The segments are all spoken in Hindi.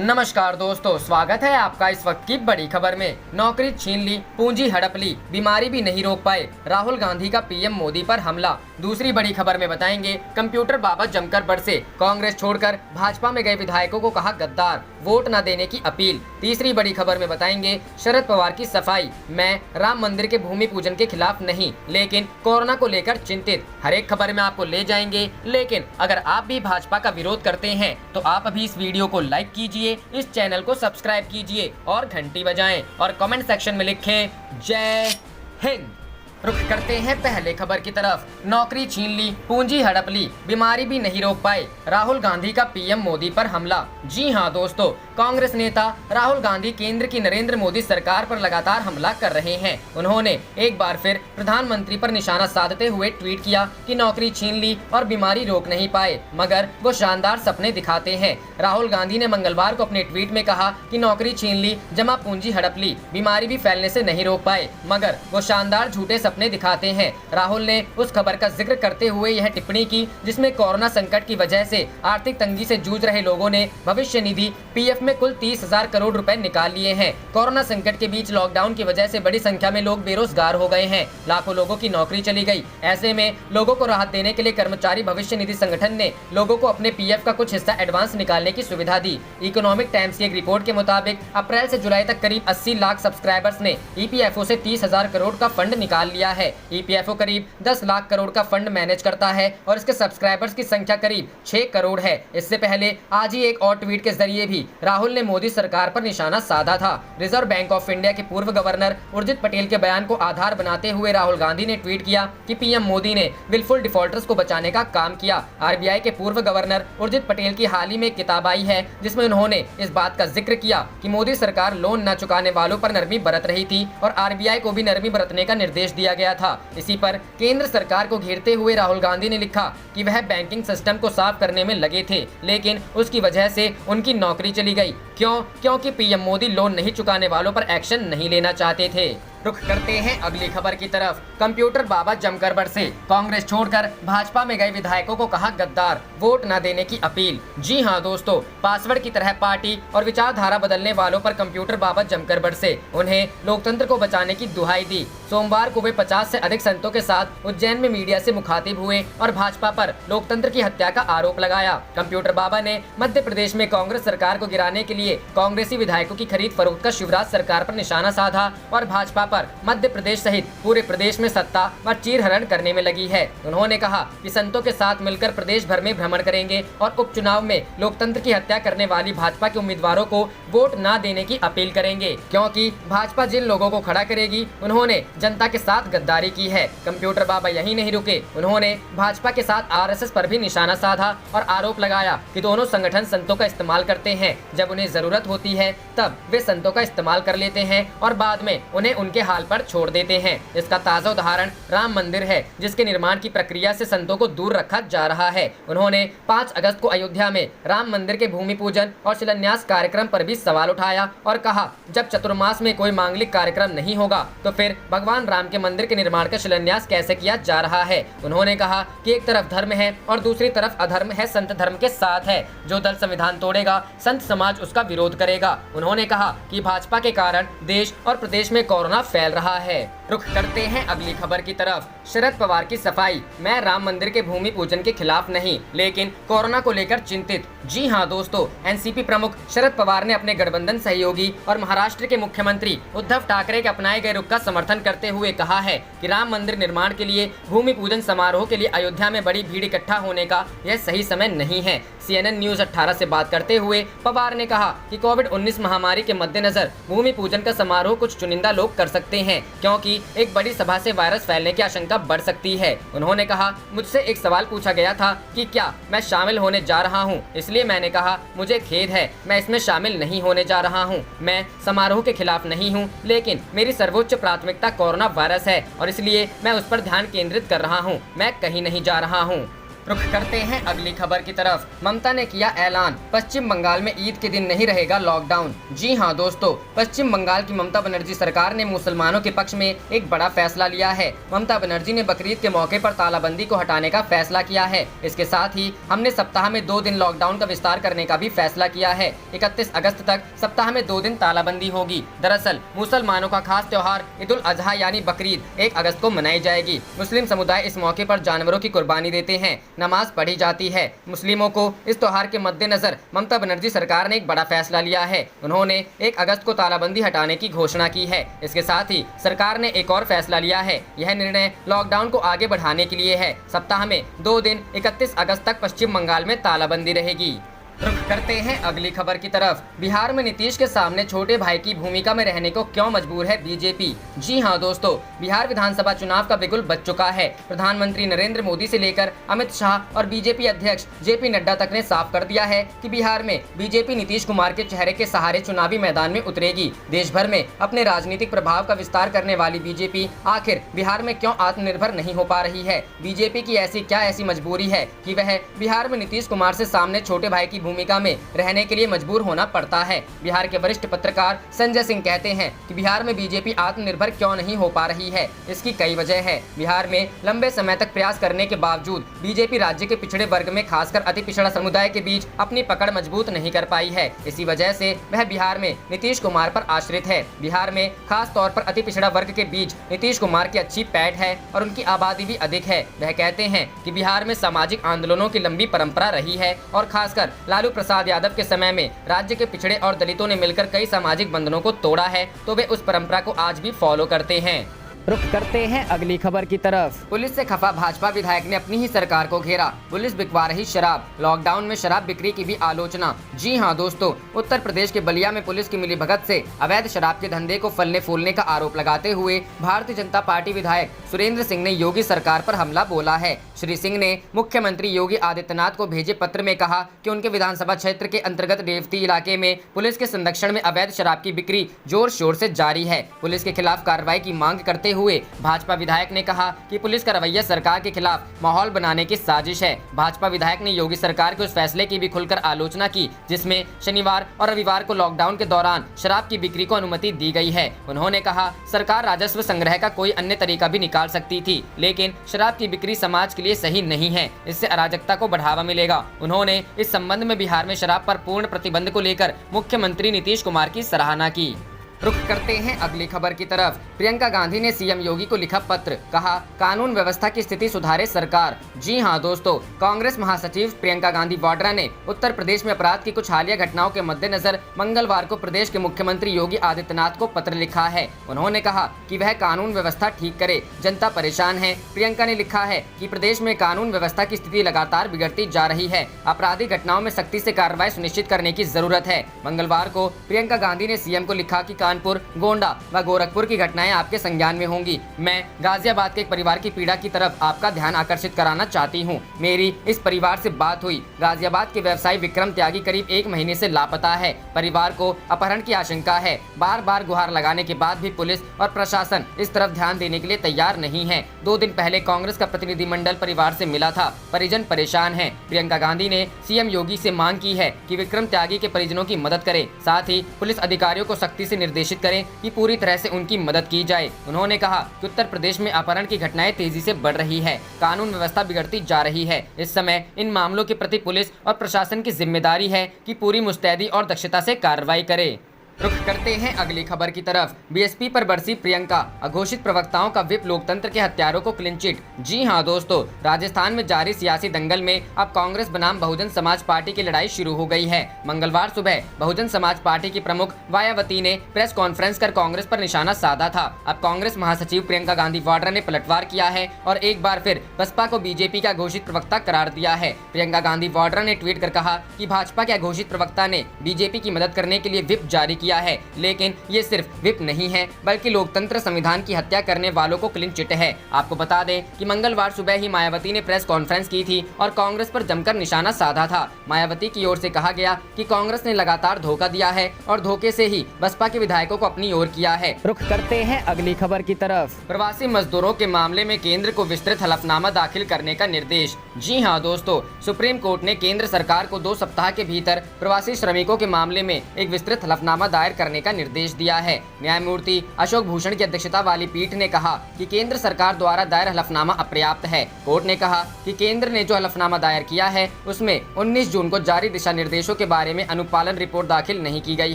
नमस्कार दोस्तों, स्वागत है आपका इस वक्त की बड़ी खबर में। नौकरी छीन ली, पूंजी हड़प ली, बीमारी भी नहीं रोक पाए, राहुल गांधी का पीएम मोदी पर हमला। दूसरी बड़ी खबर में बताएंगे, कंप्यूटर बाबा जमकर बरसे, कांग्रेस छोड़कर भाजपा में गए विधायकों को कहा गद्दार, वोट न देने की अपील। तीसरी बड़ी खबर में बताएंगे, शरद पवार की सफाई, मैं राम मंदिर के भूमि पूजन के खिलाफ नहीं, लेकिन कोरोना को लेकर चिंतित। हर एक खबर में आपको ले जाएंगे, लेकिन अगर आप भी भाजपा का विरोध करते हैं तो आप अभी इस वीडियो को लाइक कीजिए, इस चैनल को सब्सक्राइब कीजिए और घंटी बजाएं और कमेंट सेक्शन में लिखें जय हिंद। रुख करते हैं पहले खबर की तरफ। नौकरी छीन ली, पूंजी हड़प ली, बीमारी भी नहीं रोक पाए, राहुल गांधी का पीएम मोदी पर हमला। जी हां दोस्तों, कांग्रेस नेता राहुल गांधी केंद्र की नरेंद्र मोदी सरकार पर लगातार हमला कर रहे हैं। उन्होंने एक बार फिर प्रधानमंत्री पर निशाना साधते हुए ट्वीट किया कि नौकरी छीन ली और बीमारी रोक नहीं पाए, मगर वो शानदार सपने दिखाते हैं। राहुल गांधी ने मंगलवार को अपने ट्वीट में कहा कि नौकरी छीन ली, जमा पूंजी हड़प ली, बीमारी भी फैलने से नहीं रोक पाए, मगर वो शानदार झूठे सपने दिखाते हैं। राहुल ने उस खबर का जिक्र करते हुए यह टिप्पणी की जिसमें कोरोना संकट की वजह से आर्थिक तंगी से जूझ रहे लोगों ने भविष्य निधि पीएफ में कुल 30,000 करोड़ रुपए निकाल लिए हैं। कोरोना संकट के बीच लॉकडाउन की वजह से बड़ी संख्या में लोग बेरोजगार हो गए हैं, लाखों लोगों की नौकरी चली गई। ऐसे में लोगों को राहत देने के लिए कर्मचारी भविष्य निधि संगठन ने लोगों को अपने पीएफ का कुछ हिस्सा एडवांस निकालने की सुविधा दी। इकोनॉमिक टाइम्स की एक रिपोर्ट के मुताबिक अप्रैल से जुलाई तक करीब 80 लाख सब्सक्राइबर्स ने ईपीएफओ से 30,000 करोड़ का फंड निकाल लिया है। ईपीएफओ करीब 10 लाख करोड़ का फंड मैनेज करता है और इसके सब्सक्राइबर्स की संख्या करीब 6 करोड़ है। इससे पहले आज ही एक और ट्वीट के जरिए भी राहुल ने मोदी सरकार पर निशाना साधा था। रिजर्व बैंक ऑफ इंडिया के पूर्व गवर्नर उर्जित पटेल के बयान को आधार बनाते हुए राहुल गांधी ने ट्वीट किया कि पीएम मोदी ने विलफुल डिफॉल्टर्स को बचाने का काम किया। आरबीआई के पूर्व गवर्नर उर्जित पटेल की हाल ही में एक किताब आई है जिसमें उन्होंने इस बात का जिक्र किया कि मोदी सरकार लोन न चुकाने वालों पर नरमी बरत रही थी और आरबीआई को भी नरमी बरतने का निर्देश दिया गया था। इसी पर केंद्र सरकार को घेरते हुए राहुल गांधी ने लिखा कि वह बैंकिंग सिस्टम को साफ करने में लगे थे, लेकिन उसकी वजह से उनकी नौकरी चली गई। क्योंकि पीएम मोदी लोन नहीं चुकाने वालों पर एक्शन नहीं लेना चाहते थे। रुख करते हैं अगली खबर की तरफ। कंप्यूटर बाबा जमकर बरसे, कांग्रेस छोड़कर भाजपा में गए विधायकों को कहा गद्दार, वोट न देने की अपील। जी हां दोस्तों, पासवर्ड की तरह पार्टी और विचारधारा बदलने वालों पर कंप्यूटर बाबा जमकर बरसे, उन्हें लोकतंत्र को बचाने की दुहाई दी। सोमवार को वे 50 से अधिक संतों के साथ उज्जैन में मीडिया से मुखातिब हुए और भाजपा पर लोकतंत्र की हत्या का आरोप लगाया। कंप्यूटर बाबा ने मध्य प्रदेश में कांग्रेस सरकार को गिराने के लिए कांग्रेसी विधायकों की खरीद फरोख्त का शिवराज सरकार पर निशाना साधा और भाजपा पर मध्य प्रदेश सहित पूरे प्रदेश में सत्ता व चीरहरण करने में लगी है। उन्होंने कहा कि संतों के साथ मिलकर प्रदेश भर में भ्रमण करेंगे और उपचुनाव में लोकतंत्र की हत्या करने वाली भाजपा के उम्मीदवारों को वोट न देने की अपील करेंगे, क्योंकि भाजपा जिन लोगों को खड़ा करेगी उन्होंने जनता के साथ गद्दारी की है। कंप्यूटर बाबा यही नहीं रुके, उन्होंने भाजपा के साथ आरएसएस पर भी निशाना साधा और आरोप लगाया कि दोनों संगठन संतों का इस्तेमाल करते हैं, जब उन्हें जरूरत होती है तब वे संतों का इस्तेमाल कर लेते हैं और बाद में उन्हें उनके हाल पर छोड़ देते हैं। इसका ताजा उदाहरण राम मंदिर है, जिसके निर्माण की प्रक्रिया से संतों को दूर रखा जा रहा है। उन्होंने 5 अगस्त को अयोध्या में राम मंदिर के भूमि पूजन और शिलान्यास कार्यक्रम पर भी सवाल उठाया और कहा जब चतुर्मास में कोई मांगलिक कार्यक्रम नहीं होगा तो फिर भगवान राम के मंदिर के निर्माण का शिलान्यास कैसे किया जा रहा है। उन्होंने कहा कि एक तरफ धर्म है और दूसरी तरफ अधर्म है, संत धर्म के साथ है। जो दल संविधान तोड़ेगा संत समाज उसका विरोध करेगा। उन्होंने कहा कि भाजपा के कारण देश और प्रदेश में कोरोना फैल रहा है। रुख करते हैं अगली खबर की तरफ। शरद पवार की सफाई, मैं राम मंदिर के भूमि पूजन के खिलाफ नहीं, लेकिन कोरोना को लेकर चिंतित। जी हां दोस्तों, एनसीपी प्रमुख शरद पवार ने अपने गठबंधन सहयोगी और महाराष्ट्र के मुख्यमंत्री उद्धव ठाकरे के अपनाए गए रुख का समर्थन करते हुए कहा है कि राम मंदिर निर्माण के लिए भूमि पूजन समारोह के लिए अयोध्या में बड़ी भीड़ इकट्ठा होने का यह सही समय नहीं है। CNN न्यूज 18 से बात करते हुए पवार ने कहा कि कोविड-19 महामारी के मद्देनजर भूमि पूजन का समारोह कुछ चुनिंदा लोग कर सकते हैं, क्योंकि एक बड़ी सभा से वायरस फैलने की आशंका बढ़ सकती है। उन्होंने कहा मुझसे एक सवाल पूछा गया था कि क्या मैं शामिल होने जा रहा हूं, इसलिए मैंने कहा मुझे खेद है, मैं इसमें शामिल नहीं होने जा रहा हूं। मैं समारोह के खिलाफ नहीं हूं, लेकिन मेरी सर्वोच्च प्राथमिकता कोरोना वायरस है और इसलिए मैं उस पर ध्यान केंद्रित कर रहा हूं। मैं कहीं नहीं जा रहा हूं। रुख करते हैं अगली खबर की तरफ। ममता ने किया ऐलान, पश्चिम बंगाल में ईद के दिन नहीं रहेगा लॉकडाउन। जी हां दोस्तों, पश्चिम बंगाल की ममता बनर्जी सरकार ने मुसलमानों के पक्ष में एक बड़ा फैसला लिया है। ममता बनर्जी ने बकरीद के मौके पर तालाबंदी को हटाने का फैसला किया है। इसके साथ ही हमने सप्ताह में 2 दिन लॉकडाउन का विस्तार करने का भी फैसला किया है। 31 अगस्त तक सप्ताह में 2 दिन तालाबंदी होगी। दरअसल मुसलमानों का खास त्योहार ईद उल अजहा यानी बकरीद 1 अगस्त को मनाई जाएगी। मुस्लिम समुदाय इस मौके पर जानवरों की कुर्बानी देते हैं, नमाज पढ़ी जाती है। मुस्लिमों को इस त्योहार के मद्देनजर ममता बनर्जी सरकार ने एक बड़ा फैसला लिया है। उन्होंने 1 अगस्त को तालाबंदी हटाने की घोषणा की है। इसके साथ ही सरकार ने एक और फैसला लिया है। यह निर्णय लॉकडाउन को आगे बढ़ाने के लिए है। सप्ताह में 2 दिन 31 अगस्त तक पश्चिम बंगाल में तालाबंदी रहेगी। रुख करते हैं अगली खबर की तरफ। बिहार में नीतीश के सामने छोटे भाई की भूमिका में रहने को क्यों मजबूर है बीजेपी? जी हां दोस्तों, बिहार विधानसभा चुनाव का बिगुल बज चुका है। प्रधानमंत्री नरेंद्र मोदी से लेकर अमित शाह और बीजेपी अध्यक्ष जेपी नड्डा तक ने साफ कर दिया है कि बिहार में बीजेपी नीतीश कुमार के चेहरे के सहारे चुनावी मैदान में उतरेगी। देश भर में अपने राजनीतिक प्रभाव का विस्तार करने वाली बीजेपी आखिर बिहार में क्यों आत्मनिर्भर नहीं हो पा रही है? बीजेपी की ऐसी मजबूरी है कि वह बिहार में नीतीश कुमार से सामने छोटे भाई की भूमिका में रहने के लिए मजबूर होना पड़ता है। बिहार के वरिष्ठ पत्रकार संजय सिंह कहते हैं कि बिहार में बीजेपी आत्मनिर्भर क्यों नहीं हो पा रही है। इसकी कई वजह है। बिहार में लंबे समय तक प्रयास करने के बावजूद बीजेपी राज्य के पिछड़े वर्ग में खासकर अति पिछड़ा समुदाय के बीच अपनी पकड़ मजबूत नहीं कर पाई है। इसी वजह से वह बिहार में नीतीश कुमार पर आश्रित है। बिहार में खास तौर पर अति पिछड़ा वर्ग के बीच नीतीश कुमार की अच्छी पैठ है और उनकी आबादी भी अधिक है। वह कहते हैं कि बिहार में सामाजिक आंदोलनों की लंबी परंपरा रही है और खासकर लालू प्रसाद यादव के समय में राज्य के पिछड़े और दलितों ने मिलकर कई सामाजिक बंधनों को तोड़ा है, तो वे उस परंपरा को आज भी फॉलो करते हैं। रुख करते हैं अगली खबर की तरफ। पुलिस से खफा भाजपा विधायक ने अपनी ही सरकार को घेरा। पुलिस बिकवा रही शराब, लॉकडाउन में शराब बिक्री की भी आलोचना। जी हां दोस्तों, उत्तर प्रदेश के बलिया में पुलिस की मिलीभगत से अवैध शराब के धंधे को फलने फूलने का आरोप लगाते हुए भारतीय जनता पार्टी विधायक सुरेंद्र सिंह ने योगी सरकार पर हमला बोला है। श्री सिंह ने मुख्यमंत्री योगी आदित्यनाथ को भेजे पत्र में कहा कि उनके विधानसभा क्षेत्र के अंतर्गत रेवती इलाके में पुलिस के संरक्षण में अवैध शराब की बिक्री जोर शोर से जारी है। पुलिस के खिलाफ कार्रवाई की मांग करते हुए भाजपा विधायक ने कहा कि पुलिस का रवैया सरकार के खिलाफ माहौल बनाने की साजिश है। भाजपा विधायक ने योगी सरकार के उस फैसले की भी खुलकर आलोचना की जिसमें शनिवार और रविवार को लॉकडाउन के दौरान शराब की बिक्री को अनुमति दी गई है। उन्होंने कहा सरकार राजस्व संग्रह का कोई अन्य तरीका भी निकाल सकती थी, लेकिन शराब की बिक्री समाज के लिए सही नहीं है। इससे अराजकता को बढ़ावा मिलेगा। उन्होंने इस संबंध में बिहार में शराब पर पूर्ण प्रतिबंध को लेकर मुख्यमंत्री नीतीश कुमार की सराहना की। रुख करते हैं अगली खबर की तरफ। प्रियंका गांधी ने सीएम योगी को लिखा पत्र, कहा कानून व्यवस्था की स्थिति सुधारे सरकार। जी हां दोस्तों, कांग्रेस महासचिव प्रियंका गांधी वाड्रा ने उत्तर प्रदेश में अपराध की कुछ हालिया घटनाओं के मद्देनजर मंगलवार को प्रदेश के मुख्यमंत्री योगी आदित्यनाथ को पत्र लिखा है। उन्होंने कहा कि वह कानून व्यवस्था ठीक करे, जनता परेशान है। प्रियंका ने लिखा है कि प्रदेश में कानून व्यवस्था की स्थिति लगातार बिगड़ती जा रही है। आपराधिक घटनाओं में सख्ती से कार्रवाई सुनिश्चित करने की जरूरत है। मंगलवार को प्रियंका गांधी ने सीएम को लिखा कि कानपुर, गोंडा व गोरखपुर की घटनाएं आपके संज्ञान में होंगी। मैं गाजियाबाद के एक परिवार की पीड़ा की तरफ आपका ध्यान आकर्षित कराना चाहती हूं। मेरी इस परिवार से बात हुई। गाजियाबाद के व्यवसायी विक्रम त्यागी करीब 1 महीने से लापता है। परिवार को अपहरण की आशंका है। बार बार गुहार लगाने के बाद भी पुलिस और प्रशासन इस तरफ ध्यान देने के लिए तैयार नहीं है। 2 दिन पहले कांग्रेस का प्रतिनिधिमंडल परिवार से मिला था। परिजन परेशान है। प्रियंका गांधी ने सीएम योगी से मांग की है कि विक्रम त्यागी के परिजनों की मदद करें, साथ ही पुलिस अधिकारियों को सख्ती से निर्देशित करें कि पूरी तरह से उनकी मदद की जाए। उन्होंने कहा कि उत्तर प्रदेश में अपहरण की घटनाएं तेजी से बढ़ रही है, कानून व्यवस्था बिगड़ती जा रही है। इस समय इन मामलों के प्रति पुलिस और प्रशासन की जिम्मेदारी है कि पूरी मुस्तैदी और दक्षता से कार्रवाई करे। रुख करते हैं अगली खबर की तरफ। बीएसपी पर बरसी प्रियंका, अघोषित प्रवक्ताओं का विप लोकतंत्र के हत्यारों को क्लीन चिट। जी हां दोस्तों, राजस्थान में जारी सियासी दंगल में अब कांग्रेस बनाम बहुजन समाज पार्टी की लड़ाई शुरू हो गई है। मंगलवार सुबह बहुजन समाज पार्टी की प्रमुख मायावती ने प्रेस कॉन्फ्रेंस कर कांग्रेस पर निशाना साधा था। अब कांग्रेस महासचिव प्रियंका गांधी वाड्रा ने पलटवार किया है और एक बार फिर बसपा को बीजेपी का घोषित प्रवक्ता करार दिया है। प्रियंका गांधी वाड्रा ने ट्वीट कर कहा कि भाजपा के घोषित प्रवक्ता ने बीजेपी की मदद करने के लिए विप जारी किया किया है, लेकिन ये सिर्फ विप नहीं है बल्कि लोकतंत्र संविधान की हत्या करने वालों को क्लीन चिट है। आपको बता दें कि मंगलवार सुबह ही मायावती ने प्रेस कॉन्फ्रेंस की थी और कांग्रेस पर जमकर निशाना साधा था। मायावती की ओर से कहा गया कि कांग्रेस ने लगातार धोखा दिया है और धोखे से ही बसपा के विधायकों को अपनी ओर किया है। रुख करते हैं अगली खबर की तरफ। प्रवासी मजदूरों के मामले में केंद्र को विस्तृत हलफनामा दाखिल करने का निर्देश। जी हां दोस्तों, सुप्रीम कोर्ट ने केंद्र सरकार को 2 सप्ताह के भीतर प्रवासी श्रमिकों के मामले में एक विस्तृत हलफनामा दायर करने का निर्देश दिया है। न्यायमूर्ति अशोक भूषण की अध्यक्षता वाली पीठ ने कहा कि केंद्र सरकार द्वारा दायर हलफनामा अपर्याप्त है। कोर्ट ने कहा कि केंद्र ने जो हलफनामा दायर किया है उसमें 19 जून को जारी दिशा निर्देशों के बारे में अनुपालन रिपोर्ट दाखिल नहीं की गई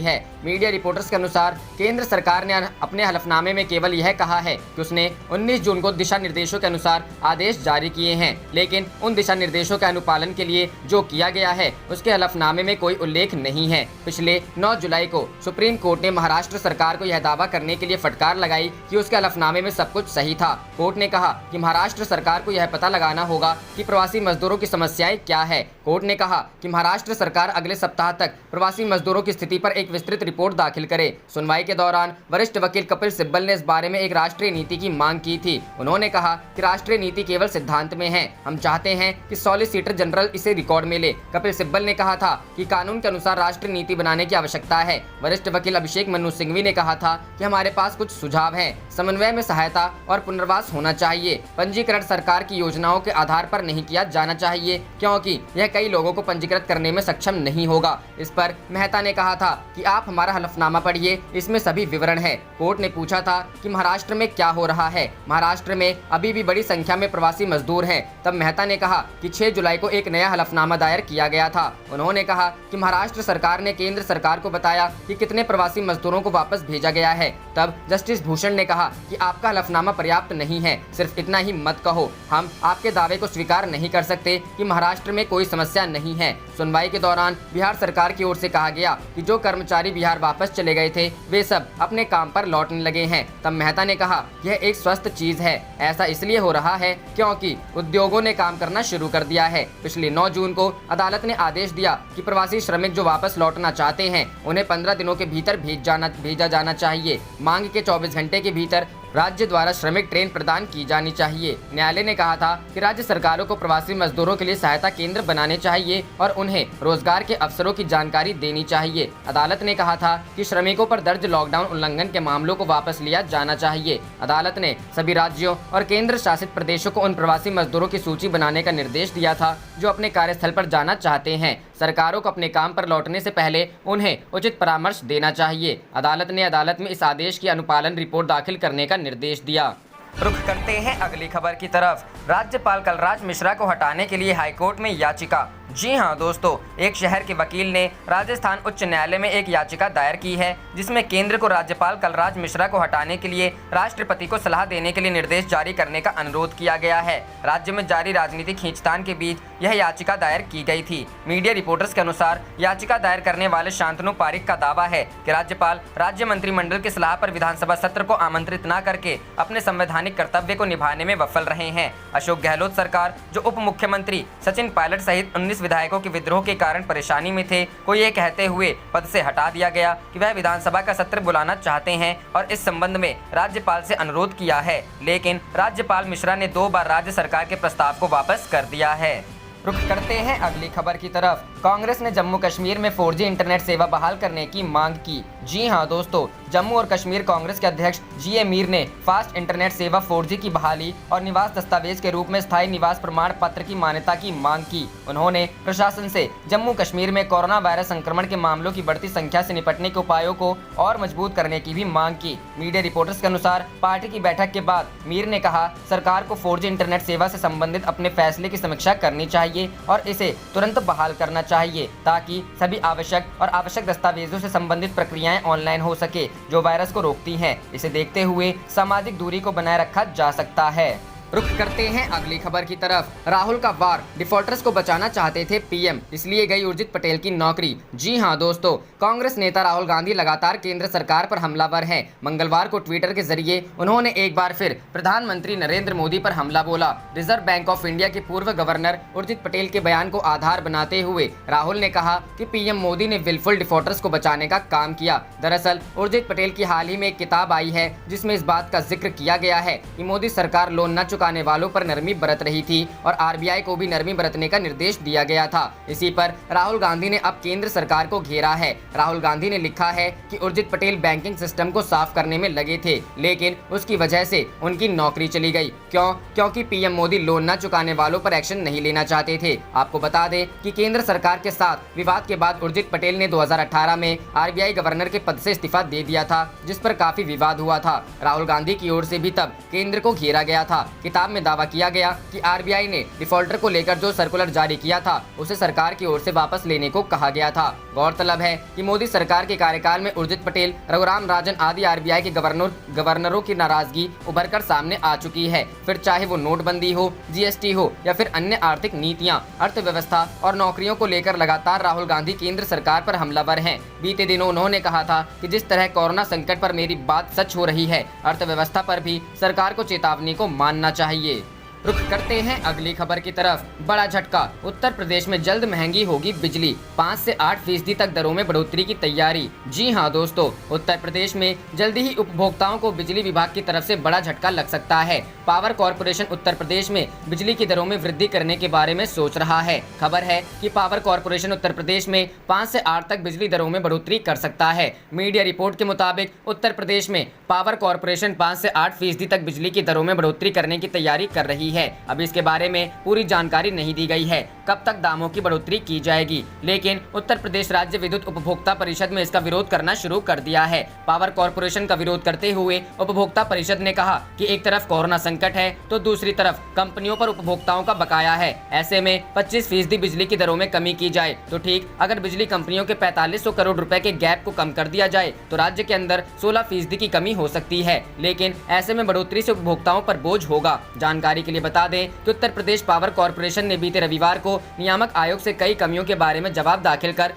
है। मीडिया रिपोर्टर्स के अनुसार केंद्र सरकार ने अपने हलफनामे में केवल यह कहा है कि उसने 19 जून को दिशा निर्देशों के अनुसार आदेश जारी किए हैं, लेकिन उन दिशा निर्देशों के अनुपालन के लिए जो किया गया है उसके हलफनामे में कोई उल्लेख नहीं है। पिछले 9 जुलाई को सुप्रीम कोर्ट ने महाराष्ट्र सरकार को यह दावा करने के लिए फटकार लगाई कि उसके हलफनामे में सब कुछ सही था। कोर्ट ने कहा कि महाराष्ट्र सरकार को यह पता लगाना होगा कि प्रवासी मजदूरों की समस्याएं क्या है। कोर्ट ने कहा कि महाराष्ट्र सरकार अगले सप्ताह तक प्रवासी मजदूरों की स्थिति पर एक विस्तृत रिपोर्ट दाखिल करे। सुनवाई के दौरान वरिष्ठ वकील कपिल सिब्बल ने इस बारे में एक राष्ट्रीय नीति की मांग की थी। उन्होंने कहा कि राष्ट्रीय नीति केवल सिद्धांत में है, हम चाहते हैं कि सॉलिसिटर जनरल इसे रिकॉर्ड में ले। कपिल सिब्बल ने कहा था कि कानून के अनुसार राष्ट्रीय नीति बनाने की आवश्यकता है। वरिष्ठ वकील अभिषेक मनु सिंघवी ने कहा था कि हमारे पास कुछ सुझाव हैं। समन्वय में सहायता और पुनर्वास होना चाहिए। पंजीकरण सरकार की योजनाओं के आधार पर नहीं किया जाना चाहिए, क्योंकि यह कई लोगों को पंजीकृत करने में सक्षम नहीं होगा। इस पर मेहता ने कहा था कि आप हमारा हलफनामा पढ़िए, इसमें सभी विवरण है। कोर्ट ने पूछा था कि महाराष्ट्र में क्या हो रहा है। महाराष्ट्र में अभी भी बड़ी संख्या में प्रवासी मजदूर हैं। तब मेहता ने कहा कि 6 जुलाई को एक नया हलफनामा दायर किया गया था। उन्होंने कहा कि महाराष्ट्र सरकार ने केंद्र सरकार को बताया कि कितने प्रवासी मजदूरों को वापस भेजा गया है। तब जस्टिस भूषण ने कहा कि आपका हलफनामा पर्याप्त नहीं है, सिर्फ इतना ही मत कहो। हम आपके दावे को स्वीकार नहीं कर सकते कि महाराष्ट्र में कोई समस्या नहीं है। सुनवाई के दौरान बिहार सरकार की ओर से कहा गया कि जो कर्मचारी बिहार वापस चले गए थे वे सब अपने काम पर लौटने लगे हैं। तब मेहता ने कहा यह एक स्वस्थ चीज है। ऐसा इसलिए हो रहा है क्योंकि उद्योगों ने काम करना शुरू कर दिया है। पिछले 9 जून को अदालत ने आदेश दिया कि प्रवासी श्रमिक जो वापस लौटना चाहते हैं उन्हें 15 दिनों के भीतर भेजा जाना चाहिए। मांग के 24 घंटे के भीतर राज्य द्वारा श्रमिक ट्रेन प्रदान की जानी चाहिए। न्यायालय ने कहा था कि राज्य सरकारों को प्रवासी मजदूरों के लिए सहायता केंद्र बनाने चाहिए और उन्हें रोजगार के अवसरों की जानकारी देनी चाहिए। अदालत ने कहा था कि श्रमिकों पर दर्ज लॉकडाउन उल्लंघन के मामलों को वापस लिया जाना चाहिए। अदालत ने सभी राज्यों और केंद्र शासित प्रदेशों को उन प्रवासी मजदूरों की सूची बनाने का निर्देश दिया था जो अपने कार्यस्थल पर जाना चाहते हैं। सरकारों को अपने काम पर लौटने से पहले उन्हें उचित परामर्श देना चाहिए। अदालत में इस आदेश की अनुपालन रिपोर्ट दाखिल करने का निर्देश दिया। रुख करते हैं अगली खबर की तरफ। राज्यपाल कलराज मिश्रा को हटाने के लिए हाईकोर्ट में याचिका। जी हां दोस्तों, एक शहर के वकील ने राजस्थान उच्च न्यायालय में एक याचिका दायर की है जिसमें केंद्र को राज्यपाल कलराज मिश्रा को हटाने के लिए राष्ट्रपति को सलाह देने के लिए निर्देश जारी करने का अनुरोध किया गया है। राज्य में जारी राजनीतिक खींचतान के बीच यह याचिका दायर की गई थी। मीडिया रिपोर्टर्स के अनुसार याचिका दायर करने वाले शांतनु पारिक का दावा है कि राज्यपाल राज्य मंत्रिमंडल की सलाह पर विधानसभा सत्र को आमंत्रित न करके अपने संवैधानिक कर्तव्य को निभाने में विफल रहे हैं। अशोक गहलोत सरकार जो उप मुख्यमंत्री सचिन पायलट सहित 19 विधायकों के विद्रोह के कारण परेशानी में थे को ये कहते हुए पद से हटा दिया गया कि वह विधानसभा का सत्र बुलाना चाहते हैं और इस संबंध में राज्यपाल से अनुरोध किया है, लेकिन राज्यपाल मिश्रा ने 2 बार राज्य सरकार के प्रस्ताव को वापस कर दिया है। रुख करते हैं अगली खबर की तरफ। कांग्रेस ने जम्मू कश्मीर में 4G इंटरनेट सेवा बहाल करने की मांग की। जी हां दोस्तों, जम्मू और कश्मीर कांग्रेस के अध्यक्ष GA मीर ने फास्ट इंटरनेट सेवा 4G की बहाली और निवास दस्तावेज के रूप में स्थायी निवास प्रमाण पत्र की मान्यता की मांग की। उन्होंने प्रशासन से जम्मू कश्मीर में कोरोना वायरस संक्रमण के मामलों की बढ़ती संख्या से निपटने के उपायों को और मजबूत करने की भी मांग की। मीडिया रिपोर्टर्स के अनुसार पार्टी की बैठक के बाद मीर ने कहा सरकार को 4G इंटरनेट सेवा से संबंधित अपने फैसले की समीक्षा करनी चाहिए और इसे तुरंत बहाल करना चाहिए ताकि सभी आवश्यक दस्तावेजों से संबंधित प्रक्रियाएं ऑनलाइन हो सके जो वायरस को रोकती हैं। इसे देखते हुए सामाजिक दूरी को बनाए रखा जा सकता है। रुख करते हैं अगली खबर की तरफ। राहुल का वार, डिफॉल्टर्स को बचाना चाहते थे पीएम, इसलिए गई उर्जित पटेल की नौकरी। जी हां दोस्तों, कांग्रेस नेता राहुल गांधी लगातार केंद्र सरकार पर हमलावर हैं। मंगलवार को ट्विटर के जरिए उन्होंने एक बार फिर प्रधानमंत्री नरेंद्र मोदी पर हमला बोला। रिजर्व बैंक ऑफ इंडिया के पूर्व गवर्नर उर्जित पटेल के बयान को आधार बनाते हुए राहुल ने कहा कि पीएम मोदी ने विलफुल डिफॉल्टर्स को बचाने का काम किया। दरअसल उर्जित पटेल की हाल ही में एक किताब आई है जिसमें इस बात का जिक्र किया गया है कि मोदी सरकार लोन न चुकाने वालों पर नरमी बरत रही थी और आरबीआई को भी नरमी बरतने का निर्देश दिया गया था। इसी पर राहुल गांधी ने अब केंद्र सरकार को घेरा है। राहुल गांधी ने लिखा है कि उर्जित पटेल बैंकिंग सिस्टम को साफ करने में लगे थे, लेकिन उसकी वजह से उनकी नौकरी चली गई। क्योंकि पीएम मोदी लोन न चुकाने वालों पर एक्शन नहीं लेना चाहते थे। आपको बता दें कि केंद्र सरकार के साथ विवाद के बाद उर्जित पटेल ने 2018 में आरबीआई गवर्नर के पद से इस्तीफा दे दिया था, जिस पर काफी विवाद हुआ था। राहुल गांधी की ओर से भी तब केंद्र को घेरा गया था। किताब में दावा किया गया कि आरबीआई ने डिफॉल्टर को लेकर जो सर्कुलर जारी किया था उसे सरकार की ओर से वापस लेने को कहा गया था। गौरतलब है कि मोदी सरकार के कार्यकाल में उर्जित पटेल, रघुराम राजन आदि आरबीआई के गवर्नरों की नाराजगी उभर कर सामने आ चुकी है। फिर चाहे वो नोटबंदी हो, जीएसटी हो या फिर अन्य आर्थिक नीतियां, अर्थव्यवस्था और नौकरियों को लेकर लगातार राहुल गांधी केंद्र सरकार पर हमलावर हैं। बीते दिनों उन्होंने कहा था कि जिस तरह कोरोना संकट पर मेरी बात सच हो रही है, अर्थव्यवस्था पर भी सरकार को चेतावनी को मानना चाहिए। रुख करते हैं अगली खबर की तरफ। बड़ा झटका, उत्तर प्रदेश में जल्द महंगी होगी बिजली, 5 से 8% तक दरों में बढ़ोतरी की तैयारी। जी हां दोस्तों, उत्तर प्रदेश में जल्दी ही उपभोक्ताओं को बिजली विभाग की तरफ से बड़ा झटका लग सकता है। पावर कॉर्पोरेशन उत्तर प्रदेश में बिजली की दरों में वृद्धि करने के बारे में सोच रहा है। खबर है कि पावर कॉर्पोरेशन उत्तर प्रदेश में 5 से 8 तक बिजली दरों में बढ़ोतरी कर सकता है। मीडिया रिपोर्ट के मुताबिक उत्तर प्रदेश में पावर कॉर्पोरेशन 5 से 8% तक बिजली की दरों में बढ़ोतरी करने की तैयारी कर रही है। अब इसके बारे में पूरी जानकारी नहीं दी गई है कब तक दामों की बढ़ोतरी की जाएगी, लेकिन उत्तर प्रदेश राज्य विद्युत उपभोक्ता परिषद में इसका विरोध करना शुरू कर दिया है। पावर कॉर्पोरेशन का विरोध करते हुए उपभोक्ता परिषद ने कहा कि एक तरफ कोरोना संकट है तो दूसरी तरफ कंपनियों पर उपभोक्ताओं का बकाया है। ऐसे में 25% बिजली की दरों में कमी की जाए तो ठीक, अगर बिजली कंपनियों के 4500 करोड़ रुपए के गैप को कम कर दिया जाए तो राज्य के अंदर 16% की कमी हो सकती है, लेकिन ऐसे में बढ़ोतरी से उपभोक्ताओं पर बोझ होगा। जानकारी के लिए बता दें कि उत्तर प्रदेश पावर कॉर्पोरेशन ने बीते रविवार को नियामक आयोग से कई कमियों के बारे में जवाब दाखिल कर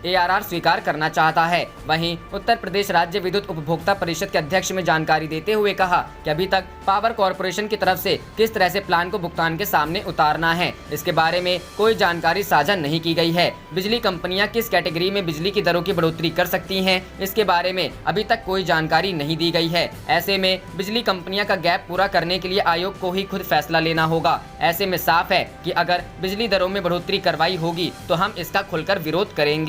ARR स्वीकार करना चाहता है। वहीं उत्तर प्रदेश राज्य विद्युत उपभोक्ता परिषद के अध्यक्ष ने जानकारी देते हुए कहा कि अभी तक पावर कॉर्पोरेशन की तरफ से किस तरह से प्लान को भुगतान के सामने उतारना है, इसके बारे में कोई जानकारी साझा नहीं की गई है। बिजली कंपनियां किस कैटेगरी में बिजली की दरों की बढ़ोतरी कर सकती हैं, इसके बारे में अभी तक कोई जानकारी नहीं दी गई है। ऐसे में बिजली कंपनियां का गैप पूरा करने के लिए आयोग को ही खुद फैसला लेना होगा। ऐसे में साफ है कि अगर बिजली दरों में बढ़ोतरी करवाई होगी तो हम इसका खुलकर विरोध करेंगे।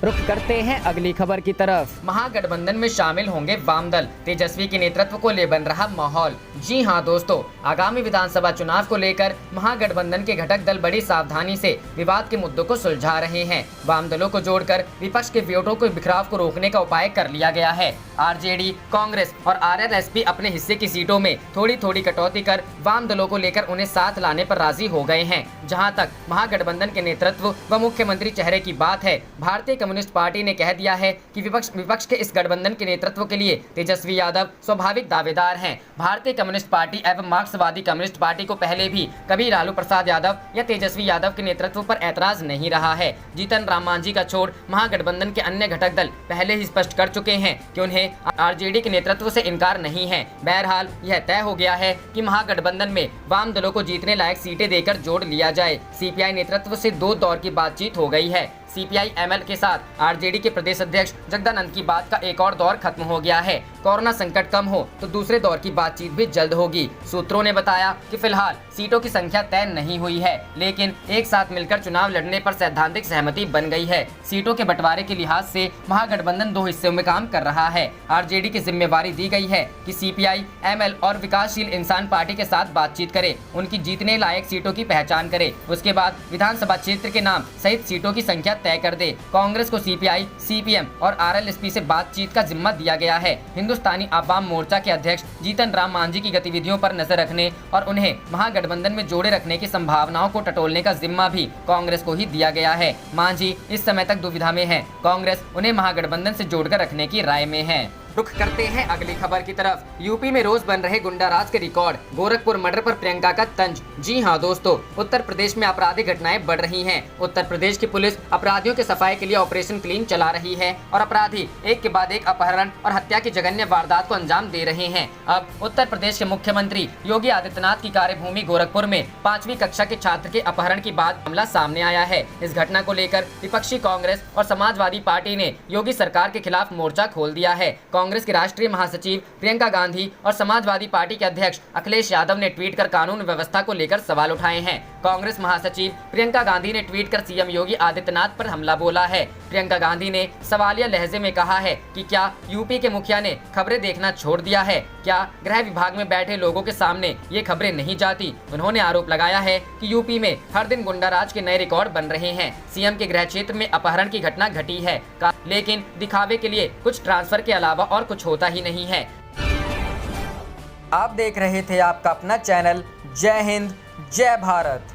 रुख करते हैं अगली खबर की तरफ। महागठबंधन में शामिल होंगे वाम दल, तेजस्वी के नेतृत्व को ले बन रहा माहौल। जी हां दोस्तों, आगामी विधानसभा चुनाव को लेकर महागठबंधन के घटक दल बड़ी सावधानी से विवाद के मुद्दों को सुलझा रहे हैं। वाम दलों को जोड़कर विपक्ष के वोटों के बिखराव को रोकने का उपाय कर लिया गया है। आरजेडी, कांग्रेस और आरएलएसपी अपने हिस्से की सीटों में थोड़ी थोड़ी कटौती कर वाम दलों को लेकर उन्हें साथ लाने पर राजी हो गए हैं। जहां तक महागठबंधन के नेतृत्व व मुख्यमंत्री चेहरे की बात है, भारतीय कम्युनिस्ट पार्टी ने कह दिया है कि विपक्ष के इस गठबंधन के नेतृत्व के लिए तेजस्वी यादव स्वाभाविक दावेदार हैं। भारतीय कम्युनिस्ट पार्टी एवं मार्क्सवादी कम्युनिस्ट पार्टी को पहले भी कभी लालू प्रसाद यादव या तेजस्वी यादव के नेतृत्व पर ऐतराज नहीं रहा है। जीतन राम मांझी का छोड़ महागठबंधन के अन्य घटक दल पहले ही स्पष्ट कर चुके हैं कि उन्हें आरजेडी के नेतृत्व से इनकार नहीं है। बहरहाल यह तय हो गया है कि महागठबंधन में वाम दलों को जीतने लायक सीटें देकर जोड़ लिया जाए। सीपीआई नेतृत्व से 2 दौर की बातचीत हो गई है। सीपीआई एमएल के साथ आरजेडी के प्रदेश अध्यक्ष जगदानंद की बात का एक और दौर खत्म हो गया है। कोरोना संकट कम हो तो दूसरे दौर की बातचीत भी जल्द होगी। सूत्रों ने बताया कि फिलहाल सीटों की संख्या तय नहीं हुई है, लेकिन एक साथ मिलकर चुनाव लड़ने पर सैद्धांतिक सहमति बन गई है। सीटों के बंटवारे के लिहाज से महागठबंधन 2 हिस्सों में काम कर रहा है। आरजेडी की जिम्मेवारी दी गई है कि सीपीआई एमएल और विकासशील इंसान पार्टी के साथ बातचीत करे, उनकी जीतने लायक सीटों की पहचान करे, उसके बाद विधानसभा क्षेत्र के नाम सहित सीटों की संख्या तय कर दे। कांग्रेस को सीपीआई, सीपीएम और आरएलएसपी से बातचीत का जिम्मा दिया गया है। हिंदुस्तानी आवाम मोर्चा के अध्यक्ष जीतन राम मांझी की गतिविधियों पर नजर रखने और उन्हें महागठबंधन में जोड़े रखने की संभावनाओं को टटोलने का जिम्मा भी कांग्रेस को ही दिया गया है। मांझी इस समय तक दुविधा में है। कांग्रेस उन्हें महागठबंधन से जोड़कर रखने की राय में है। रुख करते हैं अगली खबर की तरफ। यूपी में रोज बन रहे गुंडाराज के रिकॉर्ड, गोरखपुर मर्डर पर प्रियंका का तंज। जी हां दोस्तों, उत्तर प्रदेश में आपराधिक घटनाएं बढ़ रही हैं। उत्तर प्रदेश की पुलिस अपराधियों के सफाई के लिए ऑपरेशन क्लीन चला रही है और अपराधी एक के बाद एक अपहरण और हत्या की जघन्य वारदात को अंजाम दे रहे हैं। अब उत्तर प्रदेश के मुख्यमंत्री योगी आदित्यनाथ की कार्यभूमि गोरखपुर में 5वीं कक्षा के छात्र के अपहरण के बाद मामला सामने आया है। इस घटना को लेकर विपक्षी कांग्रेस और समाजवादी पार्टी ने योगी सरकार के खिलाफ मोर्चा खोल दिया है। कांग्रेस की राष्ट्रीय महासचिव प्रियंका गांधी और समाजवादी पार्टी के अध्यक्ष अखिलेश यादव ने ट्वीट कर कानून व्यवस्था को लेकर सवाल उठाए हैं। कांग्रेस महासचिव प्रियंका गांधी ने ट्वीट कर सीएम योगी आदित्यनाथ पर हमला बोला है। प्रियंका गांधी ने सवालिया लहजे में कहा है कि क्या यूपी के मुखिया ने खबरें देखना छोड़ दिया है? क्या गृह विभाग में बैठे लोगों के सामने ये खबरें नहीं जाती? उन्होंने आरोप लगाया है कि यूपी में हर दिन गुंडाराज के नए रिकॉर्ड बन रहे हैं। सीएम के गृह क्षेत्र में अपहरण की घटना घटी है, लेकिन दिखावे के लिए कुछ ट्रांसफर के अलावा और कुछ होता ही नहीं है। आप देख रहे थे आपका अपना चैनल जय हिंद जय भारत।